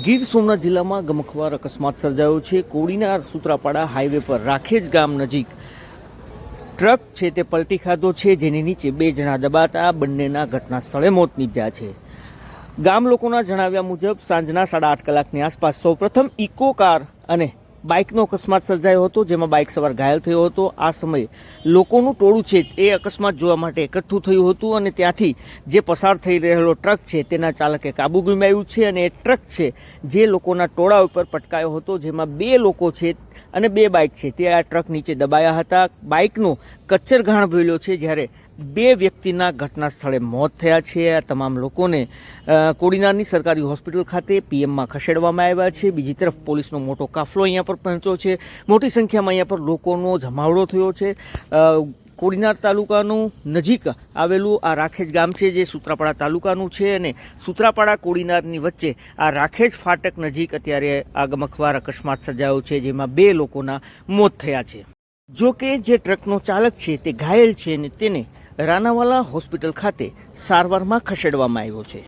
ગીર સોમનાથ જિલ્લામાં ગમખ્વાર અકસ્માત સર્જાયો છે। કોડીનાર સુત્રાપાડા હાઈવે પર રાખેજ ગામ નજીક ટ્રક છે તે પલટી ખાધો છે, જેની નીચે બે જણા દબાતા બંનેના ઘટના સ્થળે મોત નીપજ્યા છે। ગામ લોકોના જણાવ્યા મુજબ સાંજના 8:30 કલાકની આસપાસ સૌપ્રથમ ઇકો કાર અને બાઇકનો અકસ્માત સર્જાયો હતો, જેમાં બાઇક સવાર ઘાયલ થયો હતો। આ સમયે લોકોનું ટોળું છે એ અકસ્માત જોવા માટે એકઠું થયું હતું અને ત્યાંથી જે પસાર થઈ રહેલો ટ્રક છે તેના ચાલકે કાબુ ગુમાવ્યું છે અને એ ટ્રક છે જે લોકોના ટોળા ઉપર પટકાયો હતો, જેમાં બે લોકો છે અને બે બાઇક છે તે આ ટ્રક નીચે દબાયા હતા। બાઇકનો કચ્ચરઘાણ ભર્યો છે, જ્યારે બે વ્યક્તિના ઘટના સ્થળે મોત થયા છે। આ તમામ લોકોને કોડીનારની સરકારી હોસ્પિટલ ખાતે પીએમમાં ખસેડવામાં આવ્યા છે। બીજી તરફ પોલીસનો મોટો કાફલો અહીંયા પર પહોંચ્યો છે। મોટી સંખ્યામાં અહીંયા પર લોકોનો જમાવડો થયો છે। કોડીનાર તાલુકાનું નજીક આવેલું આ રાખેજ ગામ છે, જે સુત્રાપાડા તાલુકાનું છે અને સુત્રાપાડા કોડીનારની વચ્ચે આ રાખેજ ફાટક નજીક અત્યારે આ ગમખ્વાર અકસ્માત સર્જાયો છે, જેમાં બે લોકોના મોત થયા છે। જો કે જે ટ્રકનો ચાલક છે તે ઘાયલ છે અને તેને રાનાવાલા હોસ્પિટલ ખાતે સારવારમાં ખસેડવામાં આવ્યો છે।